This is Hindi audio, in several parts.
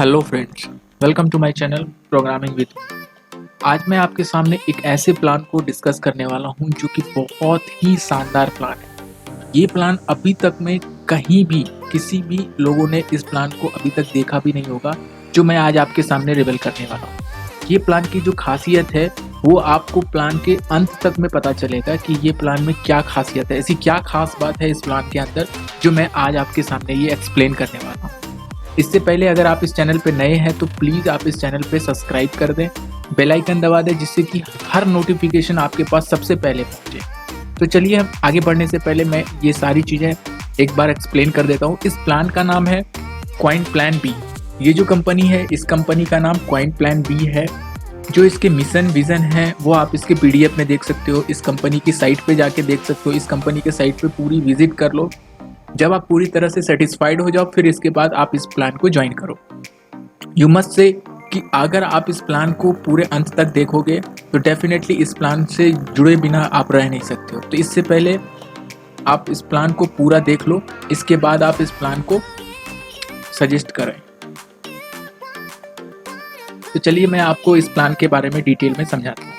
Hello friends, welcome to my channel programming with. आज मैं आपके सामने एक ऐसे प्लान को डिस्कस करने वाला हूं जो कि बहुत ही शानदार प्लान है। ये प्लान अभी तक में कहीं भी किसी भी लोगों ने इस प्लान को अभी तक देखा भी नहीं होगा, जो मैं आज आपके सामने रिवील करने वाला हूँ। ये प्लान की जो खासियत है वो आपको प्लान के अंत तक में पता चलेगा कि ये प्लान में क्या खासियत है, ऐसी क्या खास बात है इस प्लान के अंदर जो मैं आज आपके सामने ये एक्सप्लेन करने वाला हूँ। इससे पहले अगर आप इस चैनल पे नए हैं तो प्लीज़ आप इस चैनल पे सब्सक्राइब कर दें, बेल आइकन दबा दें, जिससे कि हर नोटिफिकेशन आपके पास सबसे पहले पहुंचे। तो चलिए हम आगे बढ़ने से पहले मैं ये सारी चीज़ें एक बार एक्सप्लेन कर देता हूँ। इस प्लान का नाम है कॉइन प्लान बी। ये जो कंपनी है इस कंपनी का नाम कॉइन प्लान बी है। जो इसके मिशन विज़न है वो आप इसके PDF में देख सकते हो, इस कंपनी की साइट पे जाके देख सकते हो। इस कंपनी के साइट पे पूरी विजिट कर लो। जब आप पूरी तरह से सेटिस्फाइड हो जाओ फिर इसके बाद आप इस प्लान को ज्वाइन करो। यू मस्ट से कि अगर आप इस प्लान को पूरे अंत तक देखोगे तो डेफिनेटली इस प्लान से जुड़े बिना आप रह नहीं सकते हो। तो इससे पहले आप इस प्लान को पूरा देख लो, इसके बाद आप इस प्लान को सजेस्ट करें। तो चलिए मैं आपको इस प्लान के बारे में डिटेल में समझाता हूँ।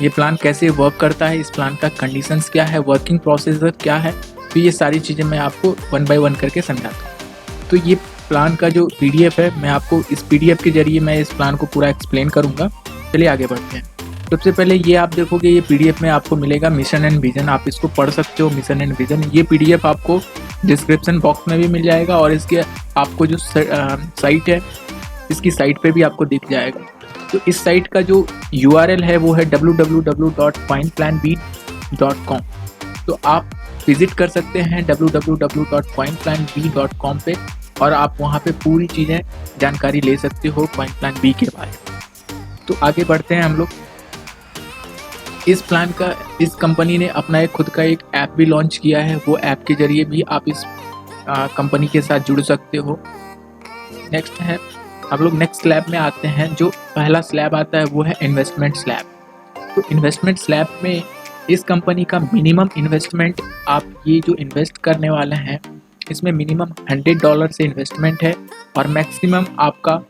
ये प्लान कैसे वर्क करता है, इस प्लान का कंडीशंस क्या है, वर्किंग प्रोसीजर क्या है, तो ये सारी चीज़ें मैं आपको वन बाय वन करके समझाता हूँ। तो ये प्लान का जो PDF है मैं आपको इस PDF के जरिए मैं इस प्लान को पूरा एक्सप्लेन करूँगा। चलिए आगे बढ़ते हैं। सबसे पहले ये आप देखोगे ये PDF में आपको मिलेगा मिशन एंड विजन, आप इसको पढ़ सकते हो। मिशन एंड विजन ये PDF आपको डिस्क्रिप्शन बॉक्स में भी मिल जाएगा और इसके आपको जो साइट है इसकी साइट पे भी आपको दिख जाएगा। तो इस साइट का जो URL है वो है www.coinplanb.com। तो आप विजिट कर सकते हैं www.coinplanb.com पे और आप वहाँ पे पूरी चीज़ें जानकारी ले सकते हो कॉइन प्लान बी के बारे में। तो आगे बढ़ते हैं हम लोग। इस कंपनी ने अपना एक खुद का एक ऐप भी लॉन्च किया है, वो ऐप के जरिए भी आप इस कंपनी के साथ जुड़ सकते हो। नेक्स्ट है हम लोग नेक्स्ट स्लैब में आते हैं। जो पहला स्लैब आता है वो है इन्वेस्टमेंट स्लैब। तो इन्वेस्टमेंट स्लैब में इस कंपनी का मिनिमम इन्वेस्टमेंट, आप ये जो इन्वेस्ट करने वाले हैं इसमें मिनिमम $100 से इन्वेस्टमेंट है और मैक्सिमम आपका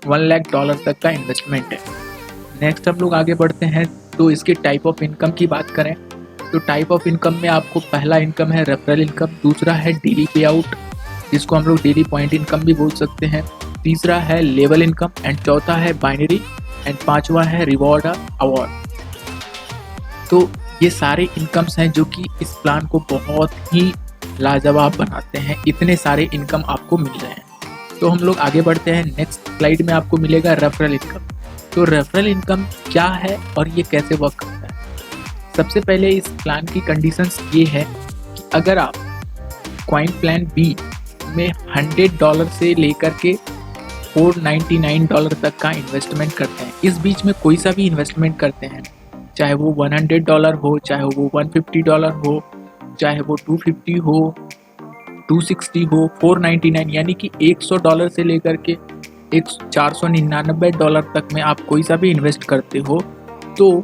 $1 लाख तक का इन्वेस्टमेंट है। नेक्स्ट हम लोग आगे बढ़ते हैं। तो इसके टाइप ऑफ इनकम की बात करें तो टाइप ऑफ इनकम में आपको पहला इनकम है रेफरल इनकम, दूसरा है डेली पे आउट जिसको हम लोग डेली पॉइंट इनकम भी बोल सकते हैं, तीसरा है लेवल इनकम एंड चौथा है बाइनरी एंड पांचवा है रिवॉर्ड अवार्ड। तो ये सारे इनकम्स हैं जो कि इस प्लान को बहुत ही लाजवाब बनाते हैं। इतने सारे इनकम आपको मिल रहे हैं। तो हम लोग आगे बढ़ते हैं। नेक्स्ट स्लाइड में आपको मिलेगा रेफरल इनकम। तो रेफरल इनकम क्या है और ये कैसे वर्क करता है। सबसे पहले इस प्लान की कंडीशंस ये है कि अगर आप कॉइन प्लान बी में $100 से लेकर के $499 तक का इन्वेस्टमेंट करते हैं, इस बीच में कोई सा भी इन्वेस्टमेंट करते हैं, चाहे वो $100 हो, चाहे वो $150 हो, चाहे वो $250 हो, $260 हो, $499 यानी कि $100 से लेकर के $499 तक में आप कोई सा भी इन्वेस्ट करते हो तो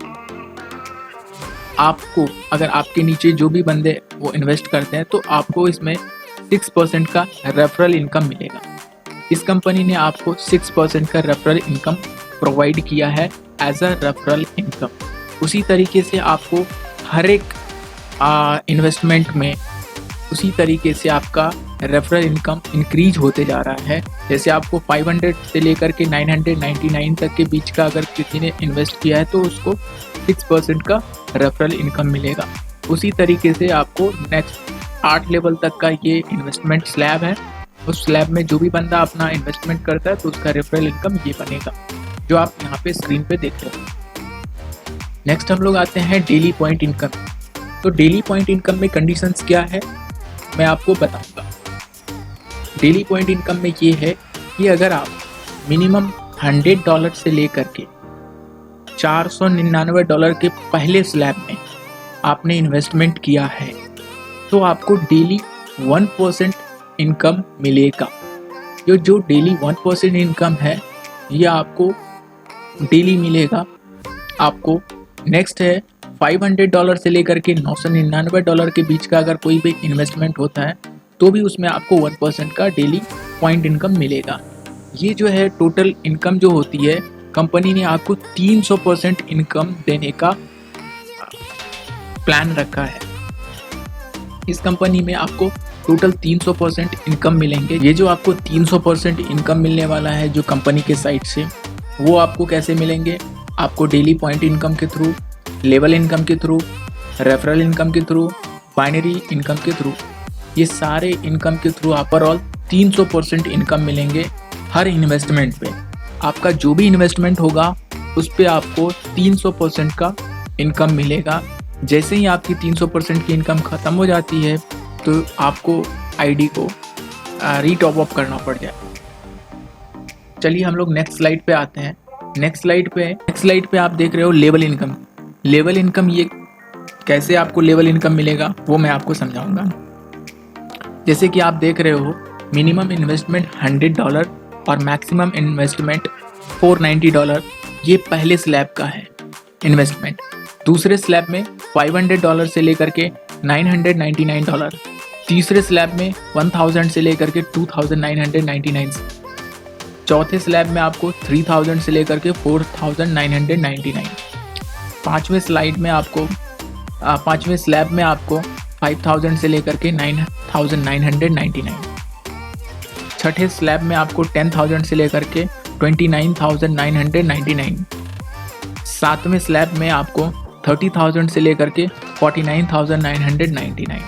आपको, अगर आपके नीचे जो भी बंदे वो इन्वेस्ट करते हैं तो आपको इसमें 6% का रेफरल इनकम मिलेगा। इस कंपनी ने आपको 6% का रेफरल इनकम प्रोवाइड किया है एज अ रेफरल इनकम। उसी तरीके से आपको हर एक इन्वेस्टमेंट में उसी तरीके से आपका रेफरल इनकम इंक्रीज होते जा रहा है। जैसे आपको 500 से लेकर के 999 तक के बीच का अगर किसी ने इन्वेस्ट किया है तो उसको 6% का रेफरल इनकम मिलेगा। उसी तरीके से आपको नेक्स्ट 8 लेवल तक का ये इन्वेस्टमेंट स्लैब है, उस स्लैब में जो भी बंदा अपना इन्वेस्टमेंट करता है तो उसका रेफरल इनकम ये बनेगा जो आप यहाँ पे स्क्रीन पे देख रहे हो। नेक्स्ट हम लोग आते हैं डेली पॉइंट इनकम। तो डेली पॉइंट इनकम में कंडीशंस क्या है मैं आपको बताऊंगा। डेली पॉइंट इनकम में ये है कि अगर आप मिनिमम $100 से लेकर के $499 के पहले स्लैब में आपने इन्वेस्टमेंट किया है तो आपको डेली 1% इनकम मिलेगा। जो डेली 1% इनकम है ये आपको डेली मिलेगा आपको। नेक्स्ट है $500 से लेकर के $999 के बीच का अगर कोई भी इन्वेस्टमेंट होता है तो भी उसमें आपको 1% का डेली पॉइंट इनकम मिलेगा। ये जो है टोटल इनकम जो होती है, कंपनी ने आपको 300% इनकम देने का प्लान रखा है। इस कंपनी में आपको टोटल 300% इनकम मिलेंगे। ये जो आपको 300% इनकम मिलने वाला है जो कंपनी के साइड से, वो आपको कैसे मिलेंगे? आपको डेली पॉइंट इनकम के थ्रू, लेवल इनकम के थ्रू, रेफरल इनकम के थ्रू, बाइनरी इनकम के थ्रू, ये सारे इनकम के थ्रू ओवरऑल 300% इनकम मिलेंगे हर इन्वेस्टमेंट पे। आपका जो भी इन्वेस्टमेंट होगा उस पे आपको 300% का इनकम मिलेगा। जैसे ही आपकी 300% की इनकम ख़त्म हो जाती है तो आपको आईडी को रीटॉप अप करना पड़ जाए। चलिए हम लोग नेक्स्ट स्लाइड पे आते हैं। नेक्स्ट स्लाइड पे आप देख रहे हो लेवल इनकम। लेवल इनकम, ये कैसे आपको लेवल इनकम मिलेगा वो मैं आपको समझाऊंगा। जैसे कि आप देख रहे हो, मिनिमम इन्वेस्टमेंट $100 और मैक्सिमम इन्वेस्टमेंट $490, ये पहले स्लैब का है इन्वेस्टमेंट। दूसरे स्लैब में $500 से लेकर के $999, तीसरे स्लैब में 1000 से लेकर के 2999, चौथे स्लैब में आपको 3000 से लेकर के 4999, पांचवें स्लैब में आपको 5000 से लेकर के 9999, छठे स्लैब में आपको 10000 से लेकर के 29999, सातवें स्लैब में आपको 30,000 से लेकर के 49,999,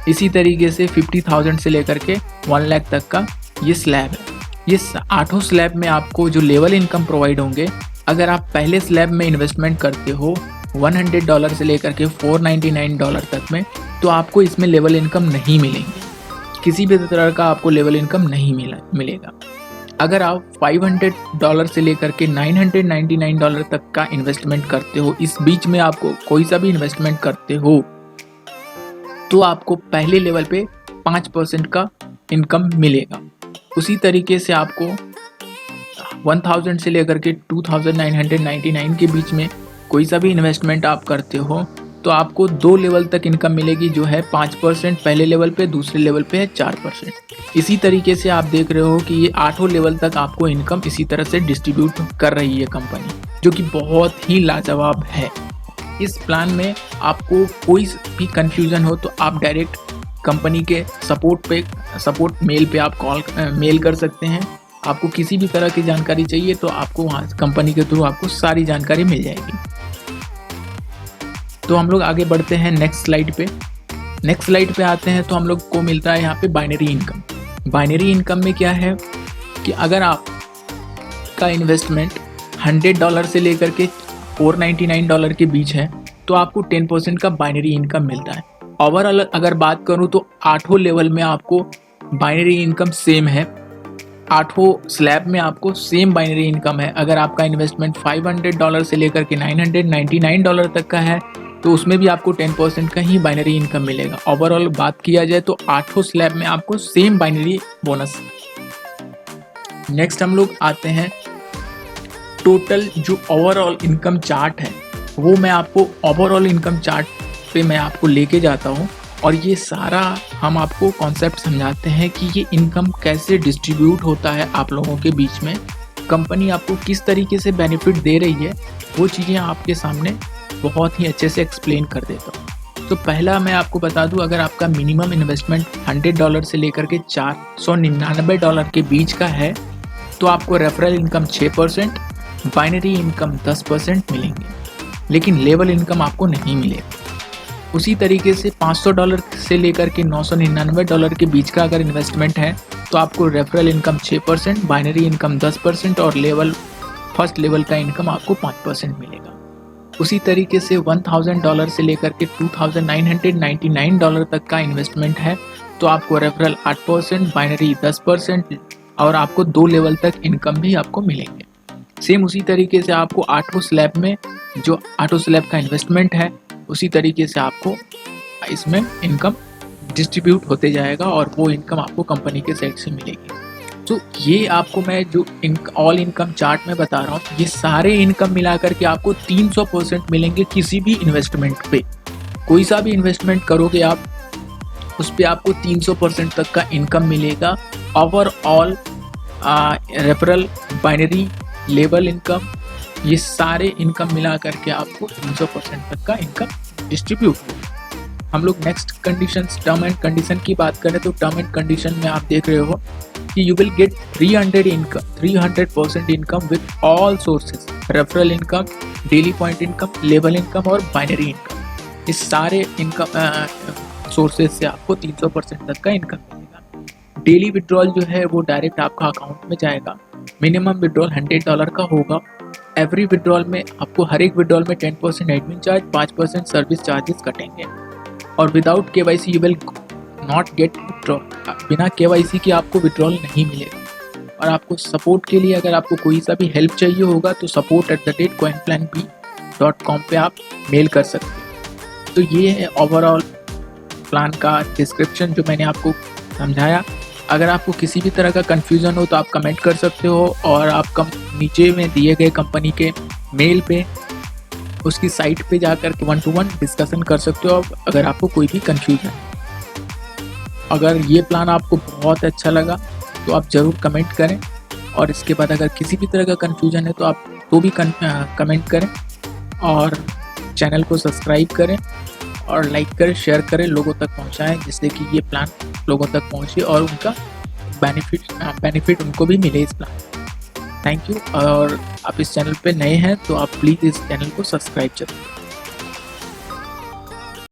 इसी तरीके से 50,000 से लेकर के 1 लाख तक का ये स्लैब है। ये आठों स्लैब में आपको जो लेवल इनकम प्रोवाइड होंगे, अगर आप पहले स्लैब में इन्वेस्टमेंट करते हो $100 से लेकर के $499 तक में, तो आपको इसमें लेवल इनकम नहीं मिलेंगे, किसी भी तरह का आपको लेवल इनकम नहीं मिलेगा। अगर आप $500 से लेकर के $999 तक का इन्वेस्टमेंट करते हो, इस बीच में आपको कोई सा भी इन्वेस्टमेंट करते हो, तो आपको पहले लेवल पे 5% का इनकम मिलेगा। उसी तरीके से आपको 1000 से लेकर के 2999 के बीच में कोई सा भी इन्वेस्टमेंट आप करते हो, तो आपको 2 लेवल तक इनकम मिलेगी, जो है 5% पहले लेवल पे, दूसरे लेवल पे है 4%। इसी तरीके से आप देख रहे हो कि ये 8 लेवल तक आपको इनकम इसी तरह से डिस्ट्रीब्यूट कर रही है कंपनी, जो कि बहुत ही लाजवाब है। इस प्लान में आपको कोई भी कंफ्यूजन हो तो आप डायरेक्ट कंपनी के सपोर्ट मेल पे आप मेल कर सकते हैं। आपको किसी भी तरह की जानकारी चाहिए तो आपको वहाँ कंपनी के थ्रू आपको सारी जानकारी मिल जाएगी। तो हम लोग आगे बढ़ते हैं नेक्स्ट स्लाइड पे आते हैं। तो हम लोग को मिलता है यहाँ पे बाइनरी इनकम। बाइनरी इनकम में क्या है कि अगर आप का इन्वेस्टमेंट $100 से लेकर के $499 के बीच है, तो आपको 10% का बाइनरी इनकम मिलता है। ओवरऑल अगर बात करूँ तो 8 लेवल में आपको बाइनरी इनकम सेम है, 8 स्लैब में आपको सेम बाइनरी इनकम है। अगर आपका इन्वेस्टमेंट $500 से लेकर के $999 तक का है, तो उसमें भी आपको 10% का ही बाइनरी इनकम मिलेगा। ओवरऑल बात किया जाए तो 8 स्लैब में आपको सेम बाइनरी बोनस। नेक्स्ट हम लोग आते हैं टोटल जो ओवरऑल इनकम चार्ट है, वो मैं आपको ओवरऑल इनकम चार्ट पे मैं आपको लेके जाता हूँ, और ये सारा हम आपको कॉन्सेप्ट समझाते हैं कि ये इनकम कैसे डिस्ट्रीब्यूट होता है आप लोगों के बीच में, कंपनी आपको किस तरीके से बेनिफिट दे रही है, वो चीज़ें आपके सामने बहुत ही अच्छे से एक्सप्लेन कर देता हूँ। तो पहला मैं आपको बता दूँ, अगर आपका मिनिमम इन्वेस्टमेंट $100 से लेकर के $499 के बीच का है, तो आपको रेफरल इनकम 6%, बाइनरी इनकम 10% मिलेंगे, लेकिन लेवल इनकम आपको नहीं मिलेगा। उसी तरीके से $500 से लेकर के $999 के बीच का अगर इन्वेस्टमेंट है, तो आपको रेफरल इनकम 6%, बाइनरी इनकम 10% और फर्स्ट लेवल का इनकम आपको 5% मिलेगा। उसी तरीके से $1000 से लेकर के $2999 तक का इन्वेस्टमेंट है, तो आपको रेफरल 8%, बाइनरी 10% और आपको 2 लेवल तक इनकम भी आपको मिलेंगे। सेम उसी तरीके से आपको 8 स्लैब में जो 8 स्लैब का इन्वेस्टमेंट है, उसी तरीके से आपको इसमें इनकम डिस्ट्रीब्यूट होते जाएगा और वो इनकम आपको कंपनी के साइड से मिलेगी। तो ये आपको मैं जो ऑल इनकम चार्ट में बता रहा हूँ, ये सारे इनकम मिलाकर के आपको 300% मिलेंगे किसी भी इन्वेस्टमेंट पे। कोई सा भी इन्वेस्टमेंट करोगे आप, उस पर आपको 300% तक का इनकम मिलेगा overall referral, binary, label income, ये सारे इनकम मिला करके आपको 300% तक का इनकम डिस्ट्रीब्यूट होगा। हम लोग next conditions, term and condition की बात करें तो टर्म एंड कंडीशन में आप देख रहे हो कि you will get 300% income with all sources, referral income, daily point income, label income और बाइनरी इनकम। इस सारे इनकम सोर्सेज से आपको 300% तक का इनकम मिलेगा। डेली विड्रॉल जो है वो डायरेक्ट आपका अकाउंट में जाएगा। मिनिमम विड्रॉल $100 का होगा। एवरी विड्रॉल में आपको हर एक विड्रॉल में 10% एडमिन चार्ज, 5% सर्विस चार्जेस कटेंगे। और without KYC you will not gate withdrawal, बिना KYC के आपको विड्रॉल नहीं मिलेगा। और आपको सपोर्ट के लिए अगर आपको कोई सा भी हेल्प चाहिए होगा तो support@coinplanb.com पे आप मेल कर सकते हैं। तो ये है ओवरऑल प्लान का डिस्क्रिप्शन जो मैंने आपको समझाया। अगर आपको किसी भी तरह का कन्फ्यूज़न हो तो आप कमेंट कर सकते हो और आप नीचे में दिए गए कंपनी के मेल पे, उसकी साइट पे जाकर के 1-to-1 डिस्कशन कर सकते हो अगर आपको कोई भी कन्फ्यूज़न। अगर ये प्लान आपको बहुत अच्छा लगा तो आप ज़रूर कमेंट करें, और इसके बाद अगर किसी भी तरह का कन्फ्यूज़न है तो आप तो भी कमेंट करें, और चैनल को सब्सक्राइब करें और लाइक करें, शेयर करें, लोगों तक पहुंचाएं, जिससे कि ये प्लान लोगों तक पहुंचे और उनका बेनिफिट उनको भी मिले इस प्लान। Thank you. और आप इस चैनल पे नए हैं तो आप प्लीज़ इस चैनल को सब्सक्राइब जरूर करें।